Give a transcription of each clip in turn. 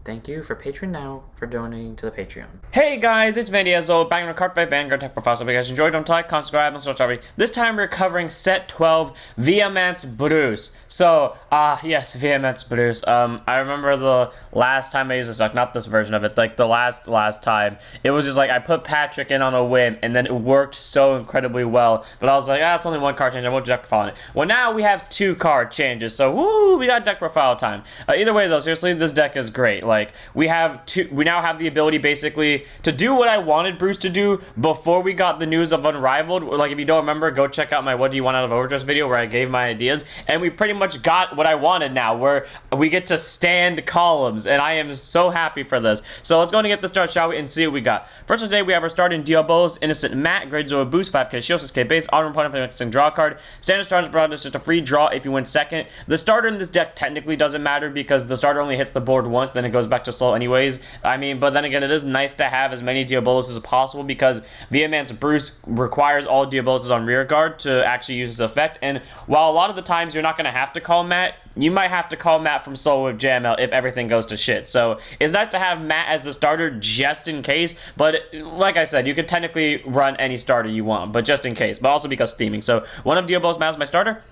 Thank you for Patreon now for donating to the Patreon. Hey guys, it's Vandiazo, back in a cart by Vanguard Tech Profile. So if you guys enjoyed, don't like, subscribe, and start already. This time we're covering set 12, Viamance Bruce. So, yes, Viamance Bruce. I remember the last time I used this deck, not this version of it, like the last time. It was just like, I put Patrick in on a whim, and then it worked so incredibly well. But I was like, it's only one card change, I won't do deck profile on it. Well, now we have 2 card changes, so woo, we got deck profile time. Either way though, seriously, this deck is great. Like, we now have the ability basically to do what I wanted Bruce to do before we got the news of Unrivaled. Like, if you don't remember, go check out my What Do You Want Out of Overdress video where I gave my ideas, and we pretty much got what I wanted now, where we get to stand columns, and I am so happy for this. So let's go and get the start, shall we, and see what we got. First of today, we have our starting Diabolos, Innocent Matt, grade 0 boost, 5k shield, 6k base, auto opponent for the next draw card. Standard starter brought is just a free draw if you win second. The starter in this deck technically doesn't matter because the starter only hits the board once, then it goes back to slow anyways. I mean, but then again, it is nice to have as many Diabolos as possible because Viamance Bruce requires all Diabolos on rear guard to actually use this effect. And while a lot of the times you're not going to have to call Matt, you might have to call Matt from solo with JML if everything goes to shit. So it's nice to have Matt as the starter just in case. But like I said, you could technically run any starter you want, but just in case. But also because theming. So one of Diabolos Matt is my starter.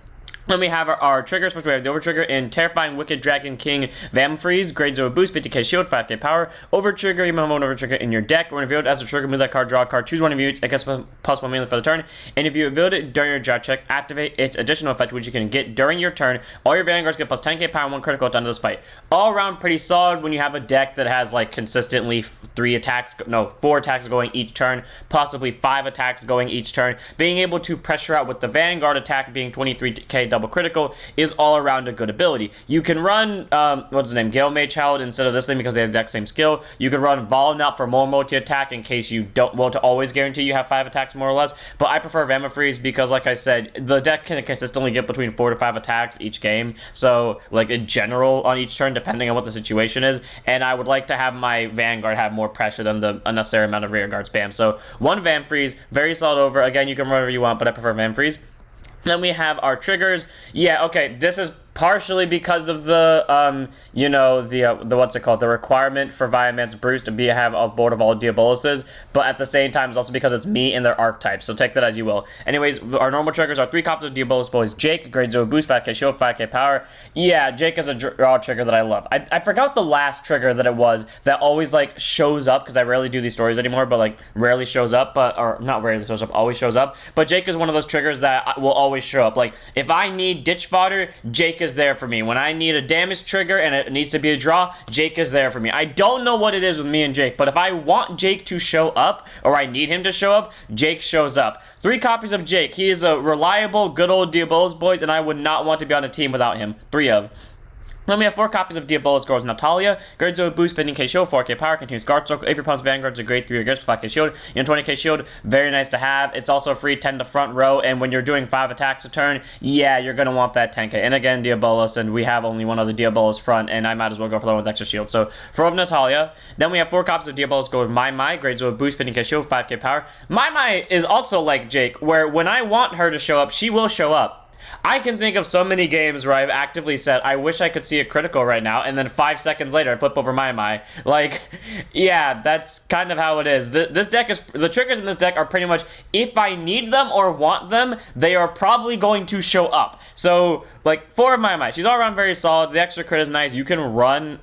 Then we have our triggers. First, we have the Over Trigger in Terrifying Wicked Dragon King Vamfreeze, grade 0 boost, 50k shield, 5k power. Over Trigger, you might have one Over Trigger in your deck. When revealed as a trigger, move that card, draw a card, choose one of you, I guess plus 1 mainly for the turn. And if you revealed it during your draw check, activate its additional effect, which you can get during your turn. All your Vanguards get plus 10k power and 1 critical at the end of this fight. All around pretty solid when you have a deck that has like consistently 4 attacks going each turn, possibly 5 attacks going each turn. Being able to pressure out with the Vanguard attack being 23k double critical is all around a good ability. You can run, what's his name, Gale Child instead of this thing because they have the exact same skill. You can run Volnut for more multi-attack in case you don't want to always guarantee you have 5 attacks more or less, but I prefer Vamfreeze because, like I said, the deck can consistently get between 4 to 5 attacks each game, so, like, in general on each turn, depending on what the situation is, and I would like to have my Vanguard have more pressure than the unnecessary amount of rear guard spam. So, 1 Vamfreeze, very solid over. Again, you can run whatever you want, but I prefer Vamfreeze. Then we have our triggers. Yeah, okay, this is partially because of the, the what's it called, the requirement for Viamance Bruce to have a board of all Diaboloses, but at the same time, it's also because it's me and their archetypes, so take that as you will. Anyways, our normal triggers are 3 copies of Diabolos boys. Jake, grade 0 boost, 5k shield, 5k power. Yeah, Jake is a draw trigger that I love. I forgot the last trigger that it was that always, like, shows up, because I rarely do these stories anymore, but, like, rarely shows up, or not rarely shows up, always shows up. But Jake is one of those triggers that will always show up. Like, if I need ditch fodder, Jake is there for me. When I need a damage trigger and it needs to be a draw, Jake is there for me. I don't know what it is with me and Jake, but if I want Jake to show up, or I need him to show up, Jake shows up. 3 copies of Jake. He is a reliable, good old Diabolos boys, and I would not want to be on a team without him. 3 of. Then we have 4 copies of Diabolos Girls Natalia, grade 0 boost, 15k shield, 4k power, continuous guard circle. If your opponent's Vanguard's a grade 3 or greater, 5k shield, 20k shield, very nice to have. It's also free 10 to front row, and when you're doing 5 attacks a turn, yeah, you're gonna want that 10k. And again, Diabolos, and we have only one other Diabolos front, and I might as well go for the one with extra shield. So, 4 of Natalia. Then we have 4 copies of Diabolos Go with Mai, grade 0 boost, 15k shield, 5k power. Mai is also like Jake, where when I want her to show up, she will show up. I can think of so many games where I've actively said, I wish I could see a critical right now, and then 5 seconds later, I flip over Mai. Like, yeah, that's kind of how it is. The triggers in this deck are pretty much, if I need them or want them, they are probably going to show up. So, like, 4 of Mai. She's all around very solid. The extra crit is nice. You can run,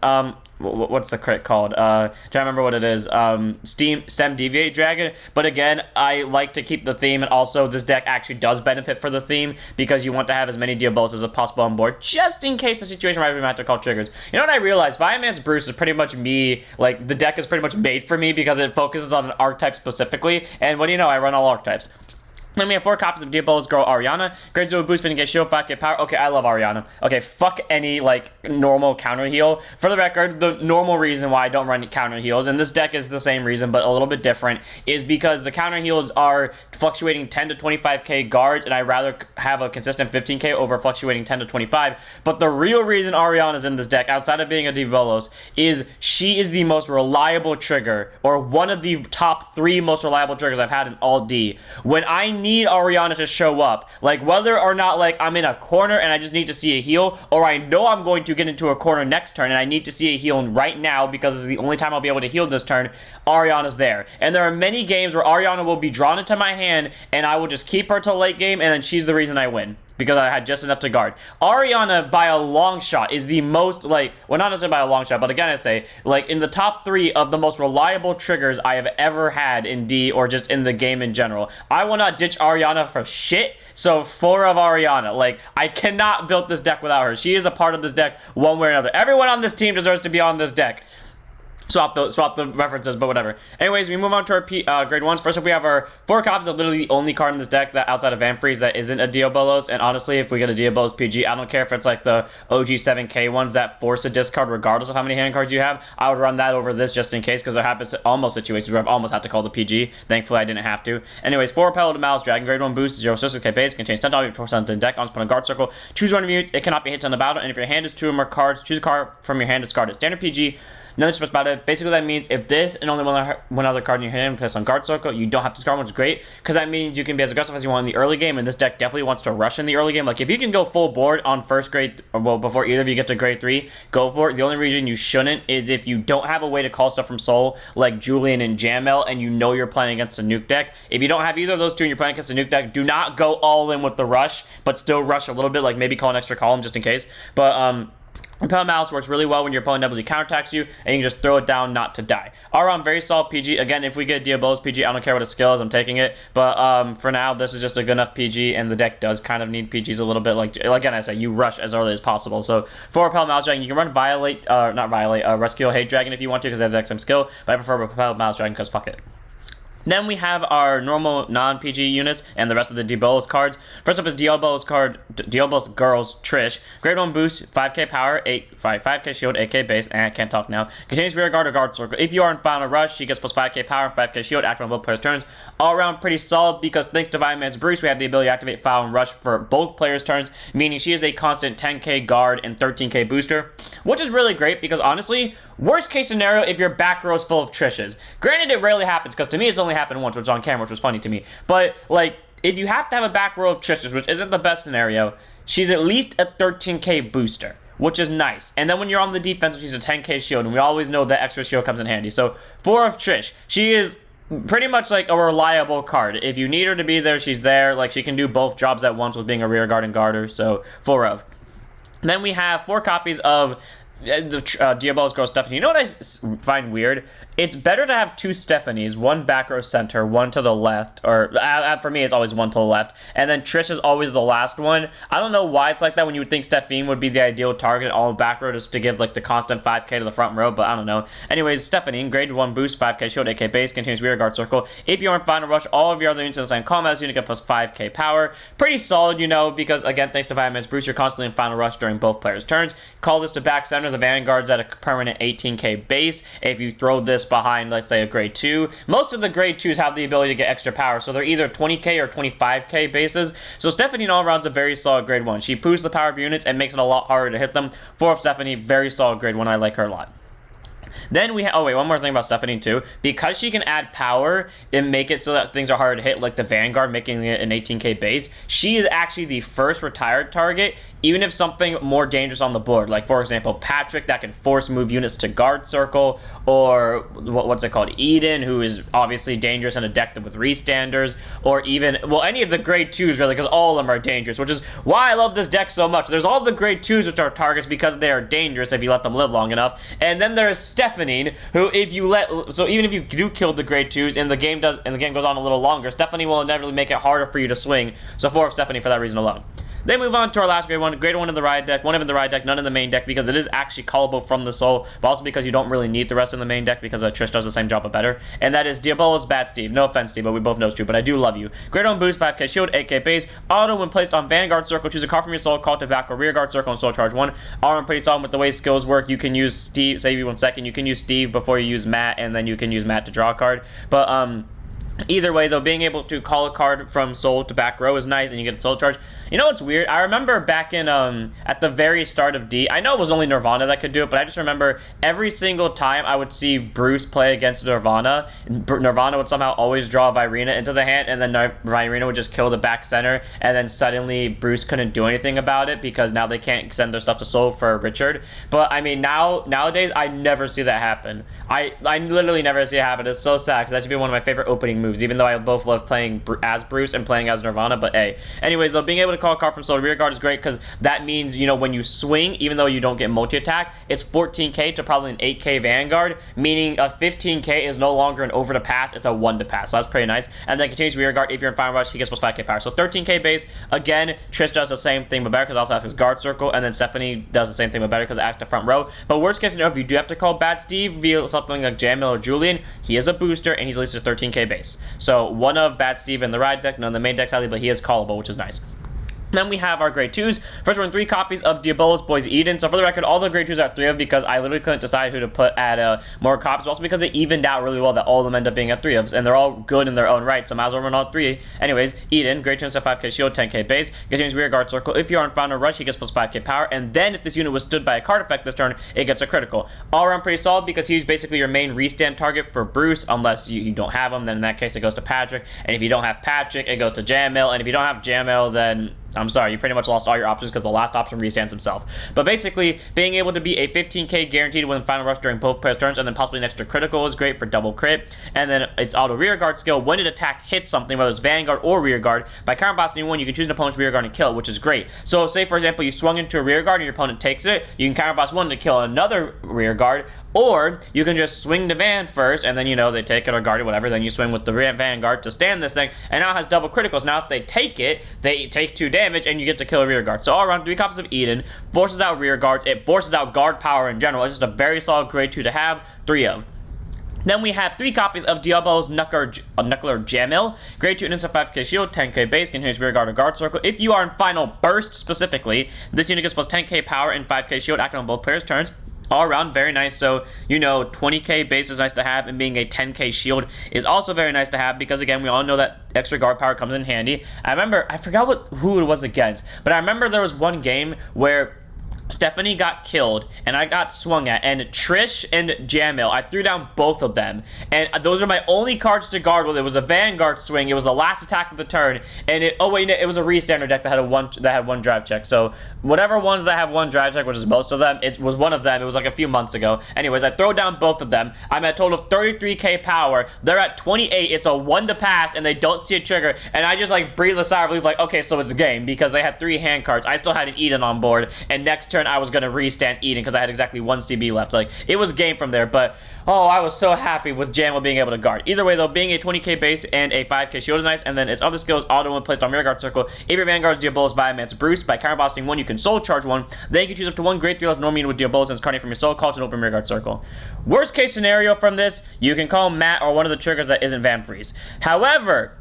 what's the crit called? Trying to remember what it is. Stem Deviate Dragon. But again, I like to keep the theme, and also this deck actually does benefit for the theme because you want to have as many Diabolos as possible on board, just in case the situation where I have to call triggers. You know what I realized? Viamance Bruce is pretty much me, like, the deck is pretty much made for me because it focuses on an archetype specifically, and what do you know? I run all archetypes. Then we have 4 copies of Diabolos Girl Ariana. Grade 0 boost, 50k shield, 5k power. Okay, I love Ariana. Okay, fuck any, like, normal counter heal. For the record, the normal reason why I don't run counter heals, and this deck is the same reason, but a little bit different, is because the counter heals are fluctuating 10 to 25k guards, and I'd rather have a consistent 15k over fluctuating 10 to 25. But the real reason Ariana's in this deck, outside of being a Diabolos, is she is the most reliable trigger, or one of the top 3 most reliable triggers I've had in all D. When I need need Ariana to show up. Like, whether or not, like, I'm in a corner and I just need to see a heal, or I know I'm going to get into a corner next turn and I need to see a heal right now because it's the only time I'll be able to heal this turn, Ariana's there. And there are many games where Ariana will be drawn into my hand and I will just keep her till late game, and then she's the reason I win, because I had just enough to guard. Ariana, by a long shot, is the most, like, well, not necessarily by a long shot, but again, I say, like, in the top 3 of the most reliable triggers I have ever had in D, or just in the game in general. I will not ditch Ariana for shit, so 4 of Ariana. Like, I cannot build this deck without her. She is a part of this deck one way or another. Everyone on this team deserves to be on this deck. Swap the references, but whatever. Anyways, we move on to our grade 1s. First up, we have our 4 copies of literally the only card in this deck that outside of Vamfreeze that isn't a Diabolos. And honestly, if we get a Diabolos PG, I don't care if it's like the OG 7K ones that force a discard regardless of how many hand cards you have. I would run that over this just in case, because there happens almost situations where I've almost had to call the PG. Thankfully, I didn't have to. Anyways, 4 Repel to Malice Dragon. Grade 1 boost, 0 6K base, contains Sentinel, 4% in the deck, on spot on guard circle. Choose one of your units, it cannot be hit on the battle, and if your hand is 2 or more cards, choose a card from your hand, discard it. Standard PG. Nothing special about it. Basically, that means if this and only one other card in your hand plays on guard circle, you don't have to discard one, which is great, because that means you can be as aggressive as you want in the early game, and this deck definitely wants to rush in the early game. Like, if you can go full board on first grade, or well, before either of you get to grade 3, go for it. The only reason you shouldn't is if you don't have a way to call stuff from Soul, like Julian and Jamel, and you know you're playing against a nuke deck. If you don't have either of those two and you're playing against a nuke deck, do not go all in with the rush, but still rush a little bit, like maybe call an extra column just in case. But, Repel Malice works really well when your opponent inevitably counterattacks you, and you can just throw it down not to die. All around, very solid PG. Again, if we get Diabolos PG, I don't care what its skill is, I'm taking it. But for now, this is just a good enough PG, and the deck does kind of need PGs a little bit. Like again, I say, you rush as early as possible. So for Repel Malice Dragon, you can run Rescue Hate Dragon if you want to, because they have the exact same skill. But I prefer Repel Malice Dragon because fuck it. Then we have our normal non-PG units and the rest of the Diabolos cards. First up is Diabolos Girls Trish. Grade 1 boost, 5k power, 5k shield, 8k base, and I can't talk now. Continues rear guard or guard circle. If you are in final rush, she gets plus 5k power and 5k shield, active on both players' turns. All around pretty solid, because thanks to Viamance Bruce, we have the ability to activate Foul and Rush for both players' turns, meaning she is a constant 10k guard and 13k booster, which is really great, because honestly, worst case scenario if your back row is full of Trishes. Granted, it rarely happens, because to me it's only happened once, which was on camera, which was funny to me. But, like, if you have to have a back row of Trishes, which isn't the best scenario, she's at least a 13k booster, which is nice. And then when you're on the defensive, she's a 10k shield, and we always know that extra shield comes in handy. So, 4 of Trish. She is pretty much like a reliable card. If you need her to be there, she's there. Like, she can do both jobs at once with being a rear guard and guarder, so 4 of. Then we have 4 copies of the Diabolos Girl Stephanie. You know what I find weird? It's better to have 2 Stephanies, one back row center, one to the left, or for me it's always one to the left, and then Trish is always the last one. I don't know why it's like that when you would think Stephanie would be the ideal target all back row just to give like the constant 5k to the front row, but I don't know. Anyways, Stephanie, grade 1 boost, 5k shield, 8k base, continues rear guard circle. If you are in final rush, all of your other units in the same column as unit get plus 5k power. Pretty solid, you know, because again, thanks to Viamance Bruce, you're constantly in final rush during both players' turns. Call this to back center. The Vanguard's at a permanent 18k base. If you throw this behind, let's say, a grade 2, most of the grade 2s have the ability to get extra power, so they're either 20k or 25k bases. So Stephanie all around is a very solid grade 1. She boosts the power of units and makes it a lot harder to hit them. 4 of Stephanie, very solid grade 1. I like her a lot. Then we have, oh wait, one more thing about Stephanie too. Because she can add power and make it so that things are harder to hit, like the Vanguard making it an 18k base, she is actually the first retired target, even if something more dangerous on the board. Like, for example, Patrick that can force move units to guard circle, or what's it called, Eden, who is obviously dangerous in a deck with restanders, or even, well, any of the grade 2s really, because all of them are dangerous, which is why I love this deck so much. There's all the grade 2s which are targets because they are dangerous if you let them live long enough, and then there's Stephanie, who if you let, so even if you do kill the grade 2s and the game goes on a little longer, Stephanie will inevitably make it harder for you to swing. So 4 of Stephanie for that reason alone. Then move on to our last grade 1. Grade 1 in the ride deck, 1 of in the ride deck, none in the main deck, because it is actually callable from the soul, but also because you don't really need the rest in the main deck because Trish does the same job but better. And that is Diabolos Bad Steve. No offense, Steve, but we both know it's true, but I do love you. Grade 1 boost, 5k shield, 8k base. Auto when placed on Vanguard circle, choose a card from your soul, call it to back or rear guard circle, and soul charge 1. All pretty solid with the way skills work. You can use Steve, save you 1 second, you can use Steve before you use Matt, and then you can use Matt to draw a card. But Either way, though, being able to call a card from soul to back row is nice, and you get a soul charge. You know what's weird? I remember back in, at the very start of D, I know it was only Nirvana that could do it, but I just remember every single time I would see Bruce play against Nirvana, Nirvana would somehow always draw Virina into the hand, and then Virina would just kill the back center, and then suddenly Bruce couldn't do anything about it, because now they can't send their stuff to soul for Richard. But, I mean, nowadays, I never see that happen. I literally never see it happen. It's so sad, because that should be one of my favorite opening moves, even though I both love playing as Bruce and playing as Nirvana, but hey. Anyways, though, being able to call a card from soul to rear guard is great, because that means, you know, when you swing, even though you don't get multi-attack, it's 14k to probably an 8k Vanguard, meaning a 15k is no longer an over to pass, it's a 1 to pass, so that's pretty nice. And then continues rear guard. If you're in Final Rush, he gets plus 5k power. So 13k base. Again, Trish does the same thing, but better, because also has his guard circle, and then Stephanie does the same thing, but better, because it acts the front row. But worst case scenario, if you do have to call Bad Steve via something like Jamil or Julian, he is a booster, and he's at least a 13k base. So one of Bad Steve in the ride deck, none of the main decks, sadly, but he is callable, which is nice. Then we have our grade 2s. First, we're in 3 copies of Diabolus Boys Eden. So for the record, all the grade 2s are 3 of, because I literally couldn't decide who to put at more copies. Also because it evened out really well that all of them end up being at 3 ofs, and they're all good in their own right, so might as well run all 3. Anyways, Eden, grade 2 instead 5k shield, 10k base, continues rear guard circle. If you're on Final Rush, he gets plus 5k power, and then if this unit was stood by a card effect this turn, it gets a critical. All around pretty solid, because he's basically your main restand target for Bruce, unless you don't have him, then in that case it goes to Patrick, and if you don't have Patrick, it goes to Jamil, and if you don't have Jamil, then I'm sorry, you pretty much lost all your options, because the last option restands himself. But basically, being able to be a 15k guaranteed win Final Rush during both players' turns, and then possibly an extra critical is great for double crit. And then its auto rear guard skill, when an attack hits something, whether it's Vanguard or rear guard, by counterblasting one, you can choose an opponent's rear guard and kill it, which is great. So say, for example, you swung into a rear guard and your opponent takes it, you can counterblast one to kill another rear guard, or you can just swing the Van first, and then, you know, they take it or guard it, whatever, then you swing with the Vanguard to stand this thing, and now it has double criticals. Now if they take it, they take 2 damage, and you get to kill a rear guard. So all around, 3 copies of Eden, forces out rear guards, it forces out guard power in general. It's just a very solid grade 2 to have, 3 of. Then we have 3 copies of Diablo's Knuckler Jamil. Grade 2 instant 5k shield, 10k base, continues rear guard or guard circle. If you are in Final Burst specifically, this unit gets plus 10k power and 5k shield, acting on both players' turns. All around, very nice. So, you know, 20k base is nice to have, and being a 10k shield is also very nice to have, because, again, we all know that extra guard power comes in handy. I remember, I forgot who it was against, but I remember there was one game where Stephanie got killed, and I got swung at, and Trish and Jamil, I threw down both of them, and those are my only cards to guard with. It was a Vanguard swing, it was the last attack of the turn, and it was a restander deck that had one drive check, so whatever ones that have 1 drive check, which is most of them, it was one of them. It was like a few months ago. Anyways, I throw down both of them. I'm at a total of 33k power. They're at 28. It's a 1 to pass, and they don't see a trigger, and I just, like, breathe a sigh of relief, like, okay, so it's a game, because they had 3 hand cards. I still had an Eden on board, and next turn I was going to restand Eden, because I had exactly 1 CB left. Like, it was game from there, but oh, I was so happy with Jamil being able to guard. Either way, though, being a 20k base and a 5k shield is nice, and then its other skills, auto when placed on rear guard circle. If your Vanguard's Diabolus Viamance Bruce, by counterblasting 1, you can soul charge 1. Then you can choose up to 1 grade 3 less normal unit with Diabolus and Incarnate from your soul, call to an open rear guard circle. Worst case scenario from this, you can call Matt or one of the triggers that isn't Van Freeze. However,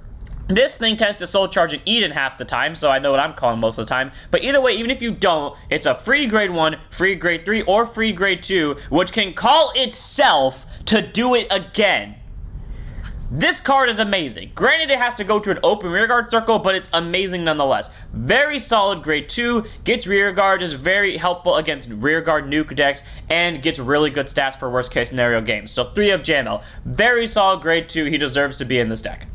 this thing tends to soul charge an Eden half the time, so I know what I'm calling most of the time. But either way, even if you don't, it's a free grade 1, free grade 3, or free grade 2, which can call itself to do it again. This card is amazing. Granted, it has to go to an open rearguard circle, but it's amazing nonetheless. Very solid grade 2, gets rearguard, is very helpful against rearguard nuke decks, and gets really good stats for worst case scenario games. So 3 of Jamil. Very solid grade 2, he deserves to be in this deck.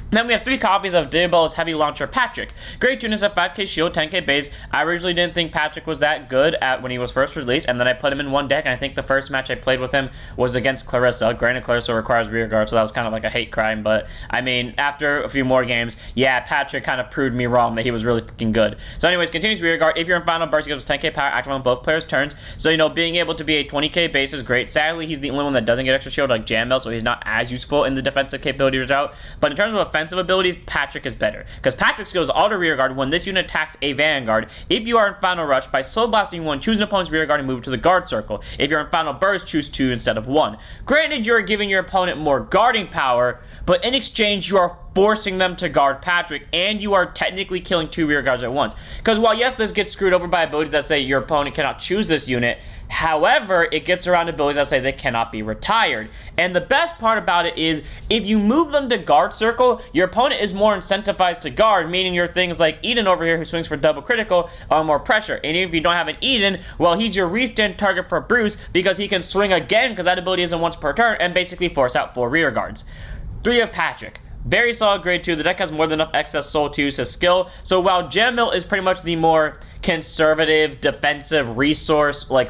Then we have 3 copies of Diabolus Heavy Launcher Patrick. Grade 2 is at 5k shield, 10k base. I originally didn't think Patrick was that good when he was first released, and then I put him in one deck, and I think the first match I played with him was against Clarissa. Granted, Clarissa requires rearguard, so that was kind of like a hate crime, but I mean, after a few more games, yeah, Patrick kind of proved me wrong that he was really fucking good. So anyways, continues rearguard. If you're in Final Burst, he gives 10k power, active on both players' turns. So, you know, being able to be a 20k base is great. Sadly, he's the only one that doesn't get extra shield like Jamil, so he's not as useful in the defensive capability route. But in terms of offensive abilities, Patrick is better, because Patrick skills auto rearguard when this unit attacks a Vanguard. If you are in Final Rush, by soul blasting 1, choose an opponent's rearguard and move to the guard circle. If you're in Final Burst, choose 2 instead of 1. Granted, you're giving your opponent more guarding power, but in exchange, you are forcing them to guard Patrick, and you are technically killing 2 rear guards at once. Because while, yes, this gets screwed over by abilities that say your opponent cannot choose this unit, however, it gets around abilities that say they cannot be retired. And the best part about it is, if you move them to guard circle, your opponent is more incentivized to guard, meaning your things like Eden over here, who swings for double critical, are more pressure. And if you don't have an Eden, well, he's your restand target for Bruce, because he can swing again, because that ability isn't once per turn, and basically force out 4 rear guards. 3 of Patrick. Very solid grade 2. The deck has more than enough excess soul to use his skill. So while Jam Mill is pretty much the more conservative, defensive, resource, like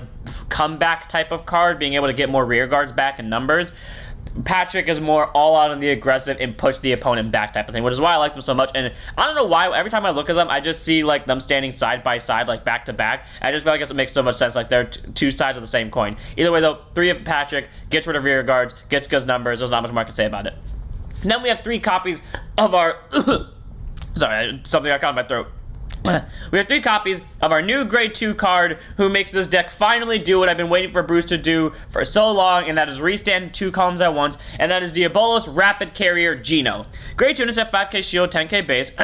comeback type of card, being able to get more rear guards back in numbers, Patrick is more all out on the aggressive and push the opponent back type of thing, which is why I like them so much. And I don't know why, every time I look at them, I just see like them standing side by side, like back to back. I just feel like it makes so much sense, like they're 2 sides of the same coin. Either way though, 3 of Patrick, gets rid of rear guards, gets good numbers. There's not much more I can say about it. Then we have 3 copies of our sorry, something got caught in my throat. We have 3 copies of our new grade 2 card, who makes this deck finally do what I've been waiting for Bruce to do for so long, and that is restand 2 columns at once, and that is Diabolos Rapid Carrier Gino. Grade 2 is at 5k shield, 10k base.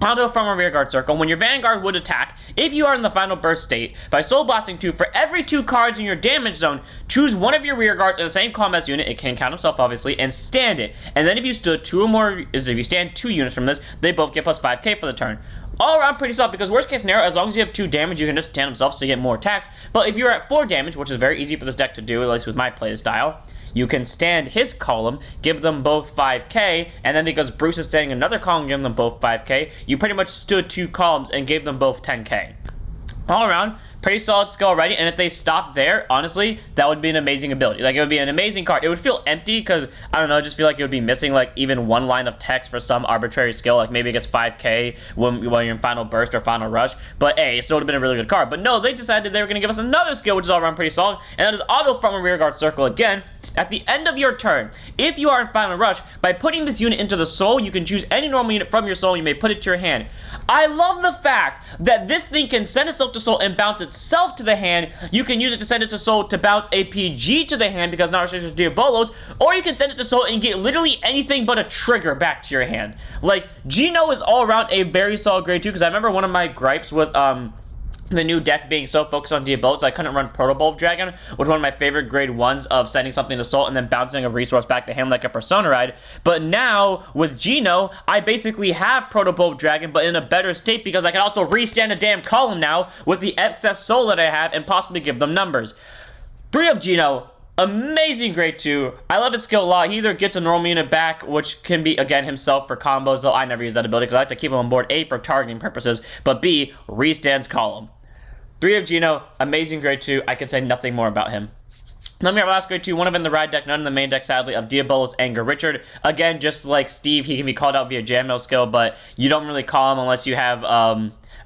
Auto from a rearguard circle. When your vanguard would attack, if you are in the final burst state, by soul blasting 2, for every 2 cards in your damage zone, choose one of your rearguards in the same column as unit, it can count himself obviously, and stand it. And then if you stood 2 or more, if you stand 2 units from this, they both get plus 5k for the turn. All around pretty solid, because worst case scenario, as long as you have 2 damage, you can just stand himself so you get more attacks. But if you're at 4 damage, which is very easy for this deck to do, at least with my play style, you can stand his column, give them both 5k, and then because Bruce is standing another column, giving them both 5k, you pretty much stood 2 columns and gave them both 10k. All around, pretty solid skill already, and if they stopped there, honestly, that would be an amazing ability. Like, it would be an amazing card. It would feel empty, because, I don't know, I just feel like it would be missing, like, even 1 line of text for some arbitrary skill, like maybe it gets 5k when you're in Final Burst or Final Rush, but hey, it still would have been a really good card. But no, they decided they were going to give us another skill, which is all around pretty solid, and that is auto from a rearguard circle again. At the end of your turn, if you are in Final Rush, by putting this unit into the soul, you can choose any normal unit from your soul, you may put it to your hand. I love the fact that this thing can send itself to soul and bounce itself to the hand. You can use it to send it to soul to bounce a PG to the hand, because not restricted to Diabolos, or you can send it to soul and get literally anything but a trigger back to your hand. Like, Gino is all around a very solid grade 2, because I remember one of my gripes with, the new deck being so focused on Diabolos, I couldn't run Protobulb Dragon, which was one of my favorite grade 1s of sending something to Soul and then bouncing a resource back to him like a Persona Ride. But now, with Gino, I basically have Protobulb Dragon, but in a better state, because I can also restand a damn column now with the excess Soul that I have and possibly give them numbers. 3 of Gino. Amazing grade 2. I love his skill a lot. He either gets a normal unit back, which can be, again, himself for combos, though I never use that ability because I like to keep him on board, A, for targeting purposes, but B, restands column. 3 of Gino, amazing grade 2. I can say nothing more about him. Then we have our last grade 2, one of in the ride deck, none in the main deck, sadly, of Diabolos Anger Richard. Again, just like Steve, he can be called out via Jam No skill, but you don't really call him unless you have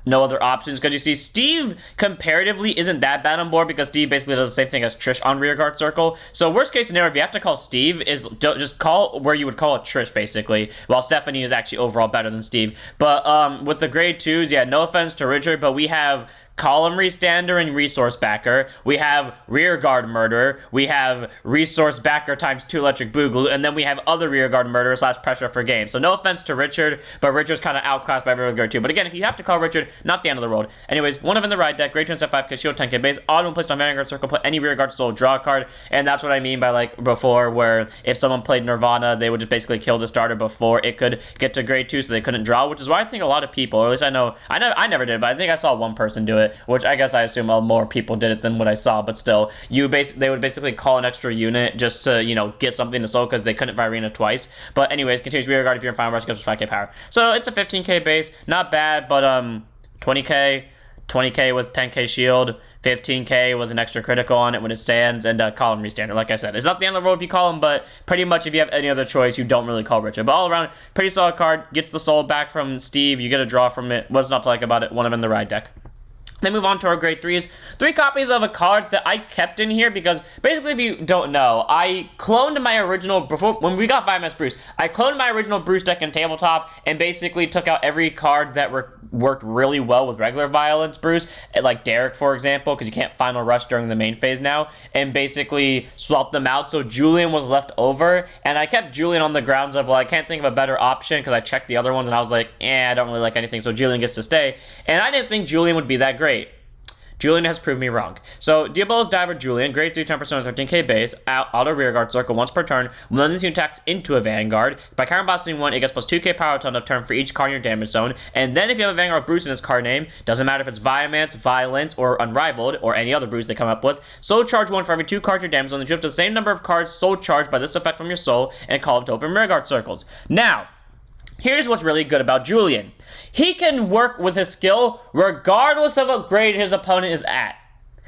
no other options, because you see, Steve comparatively isn't that bad on board, because Steve basically does the same thing as Trish on rearguard circle. So worst case scenario, if you have to call Steve, is just call where you would call it Trish, basically, while Stephanie is actually overall better than Steve. But with the grade 2s, yeah, no offense to Richard, but we have Column Restander and Resource Backer. We have Rearguard Murderer. We have Resource Backer times 2 Electric Boogaloo. And then we have other Rearguard Murderer / Pressure for game. So no offense to Richard, but Richard's kind of outclassed by every other grade 2. But again, if you have to call Richard, not the end of the world. Anyways, one of in the ride deck, grade 2 at 5k shield, 10k base, auto placed on Vanguard Circle, put any Rearguard Soul, draw a card. And that's what I mean by, like, before, where if someone played Nirvana, they would just basically kill the starter before it could get to grade 2, so they couldn't draw, which is why I think a lot of people, or at least I never did, but I think I saw one person do it, which I guess I assume more people did it than what I saw, but still, they would basically call an extra unit just to, you know, get something to soul, because they couldn't Virena twice. But anyways, continues Rearguard if you're in Final Rush, gives 5k power. So it's a 15k base, not bad, but 20k with 10k shield, 15k with an extra critical on it when it stands, and column restander. Like I said, it's not the end of the road if you call him, but pretty much if you have any other choice, you don't really call Richard. But all around, pretty solid card. Gets the soul back from Steve. You get a draw from it. What's not to like about it? One of them in the ride deck. Then move on to our grade 3s. 3 copies of a card that I kept in here because basically, if you don't know, I cloned my original, when we got Viamance Bruce, I cloned my original Bruce deck in tabletop and basically took out every card that worked really well with regular Violence Bruce, like Derek, for example, because you can't final rush during the main phase now, and basically swapped them out so Julian was left over, and I kept Julian on the grounds of, well, I can't think of a better option because I checked the other ones and I was like, I don't really like anything, so Julian gets to stay, and I didn't think Julian would be that great. Julian has proved me wrong. So, Diabolo's Diver Julian, grade 3, 10% 13k base, auto rearguard circle once per turn. When this unit attacks into a vanguard, by counterblasting 1, it gets plus 2k power ton of turn for each card in your damage zone. And then if you have a Vanguard Bruce in its card name, doesn't matter if it's Viamance, Violence, or Unrivaled, or any other Bruce they come up with, soul charge 1 for every 2 cards in your damage zone, then you up to the same number of cards soul charged by this effect from your soul, and call them to open rearguard circles. Now, here's what's really good about Julian. He can work with his skill regardless of what grade his opponent is at.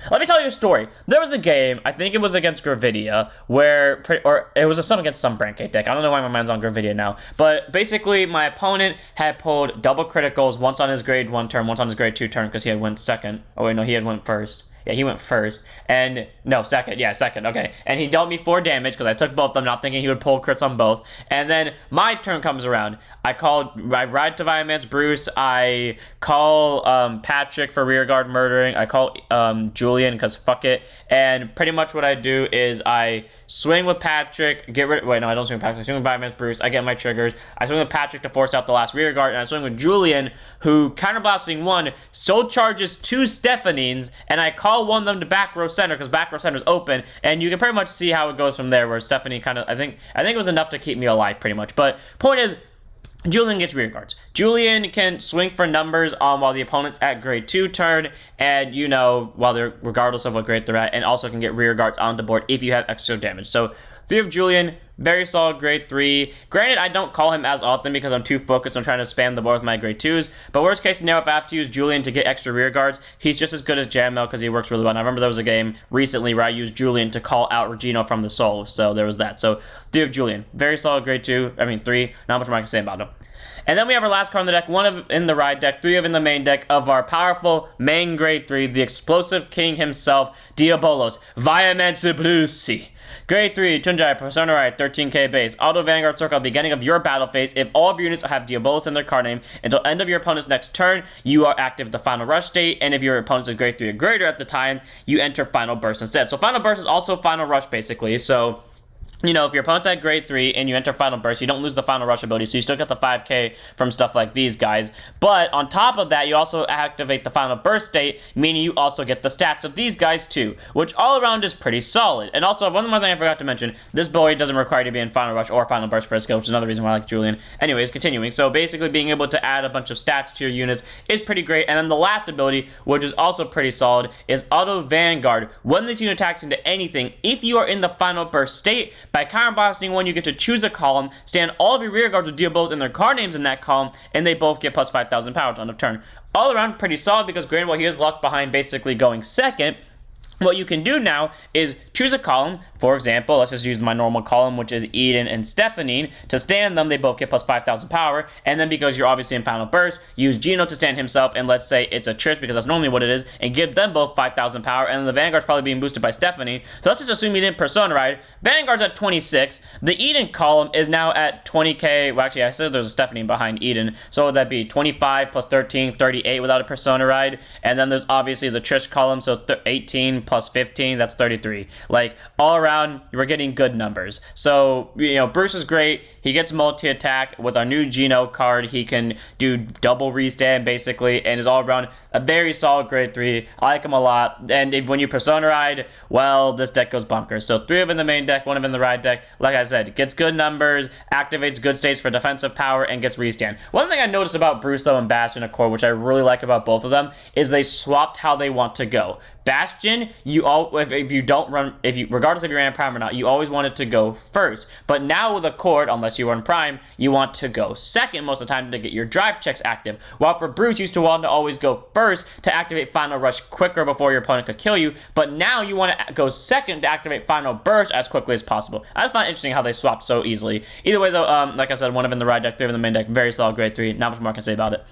Let me tell you a story. There was a game, I think it was against Gravidia, or it was some against some Brancate deck. I don't know why my mind's on Gravidia now. But basically, my opponent had pulled double criticals, once on his grade 1 turn, once on his grade 2 turn, because he had went second. Oh wait, no, he had went first. Yeah, he went first. And, no, second. Yeah, second. Okay. And he dealt me 4 damage because I took both of them, not thinking he would pull crits on both. And then my turn comes around. I ride to Viamance Bruce. I call Patrick for rearguard murdering. I call Julian because fuck it. And pretty much what I do is I swing with Patrick, wait, no, I don't swing with Patrick. I swing with Viamance Bruce. I get my triggers. I swing with Patrick to force out the last rearguard. And I swing with Julian, who counterblasting 1, soul charges 2 Stephanines, and I call one of them to back row center because back row center is open, and you can pretty much see how it goes from there. Where Stephanie kind of, I think it was enough to keep me alive, pretty much. But point is, Julian gets rear guards. Julian can swing for numbers while the opponent's at grade 2 turn, and while they're regardless of what grade they're at, and also can get rear guards on the board if you have extra damage. So 3 of Julian, very solid grade 3. Granted, I don't call him as often because I'm too focused on trying to spam the board with my grade 2s. But worst case scenario, if I have to use Julian to get extra rear guards, he's just as good as Jamel because he works really well. And I remember there was a game recently where I used Julian to call out Regino from the soul. So there was that. So 3 of Julian, very solid grade 3. Not much more I can say about him. And then we have our last card in the deck, 1 of in the ride deck, 3 of in the main deck of our powerful main grade 3, the explosive king himself, Diabolos, Viamance Bruce. Grade 3, Tunjai, Persona Ride, 13k base. Auto Vanguard Circle at the beginning of your battle phase. If all of your units have Diabolos in their card name, until end of your opponent's next turn, you are active the Final Rush state, and if your opponent's a grade 3 or greater at the time, you enter Final Burst instead. So Final Burst is also Final Rush, basically, so if your opponent's at grade 3 and you enter Final Burst, you don't lose the Final Rush ability, so you still get the 5k from stuff like these guys. But on top of that, you also activate the Final Burst state, meaning you also get the stats of these guys too, which all around is pretty solid. And also, one more thing I forgot to mention, this boy doesn't require you to be in Final Rush or Final Burst for his skill, which is another reason why I like Julian. Anyways, continuing. So basically, being able to add a bunch of stats to your units is pretty great. And then the last ability, which is also pretty solid, is Auto Vanguard. When this unit attacks into anything, if you are in the Final Burst state, by counterblasting 1, you get to choose a column, stand all of your rear guards with Diabolos and their card names in that column, and they both get plus 5,000 power ton of turn. All around pretty solid because granted, while he is locked behind basically going second, what you can do now is choose a column. For example, let's just use my normal column, which is Eden and Stephanie. To stand them, they both get plus 5,000 power. And then because you're obviously in Final Burst, use Gino to stand himself, and let's say it's a Trish, because that's normally what it is, and give them both 5,000 power. And then the Vanguard's probably being boosted by Stephanie. So let's just assume you didn't Persona Ride. Vanguard's at 26. The Eden column is now at 20k. Well, actually, I said there's a Stephanie behind Eden. So what would that be? 25 plus 13, 38 without a Persona Ride. And then there's obviously the Trish column, so 18 plus 15, that's 33. Like, all around, we're getting good numbers. So, Bruce is great. He gets multi-attack. With our new Geno card, he can do double restand, basically, and is all around a very solid grade 3. I like him a lot. And when you Persona Ride, well, this deck goes bonkers. So 3 of in the main deck, 1 of in the ride deck. Like I said, gets good numbers, activates good states for defensive power, and gets restand. One thing I noticed about Bruce, though, and Bastion Accord, which I really like about both of them, is they swapped how they want to go. Bastion, regardless if you're in Prime or not, you always want it to go first. But now with Accord, unless you are in Prime, you want to go second most of the time to get your drive checks active. While for Bruce, you used to want to always go first to activate Final Rush quicker before your opponent could kill you. But now you want to go second to activate Final Burst as quickly as possible. I just find it interesting how they swapped so easily. Either way, though, like I said, 1 of in the ride deck, 3 of in the main deck, very solid grade 3. Not much more I can say about it.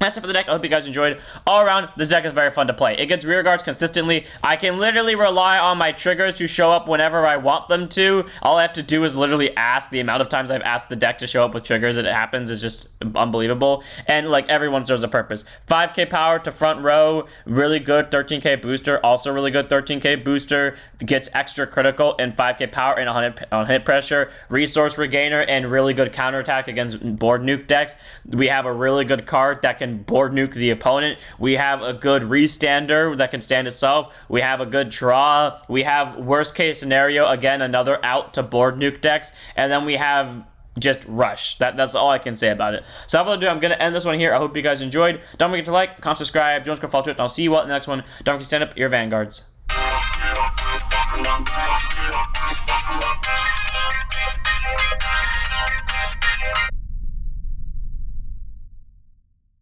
That's it for the deck. I hope you guys enjoyed. All around, this deck is very fun to play. It gets rear guards consistently. I can literally rely on my triggers to show up whenever I want them to. All I have to do is literally ask. The amount of times I've asked the deck to show up with triggers and it happens is just unbelievable. And like everyone serves a purpose. 5k power to front row, really good 13k booster. Also really good 13k booster. Gets extra critical and 5k power and on hit pressure. Resource regainer and really good counterattack against board nuke decks. We have a really good card that can board nuke the opponent. We have a good restander that can stand itself. We have a good draw. We have worst case scenario, again, another out to board nuke decks. And then we have just rush. That's all I can say about it. So without further ado, I'm going to end this one here. I hope you guys enjoyed. Don't forget to like, comment, subscribe, join us, follow Twitter, and I'll see you all in the next one. Don't forget to stand up your vanguards.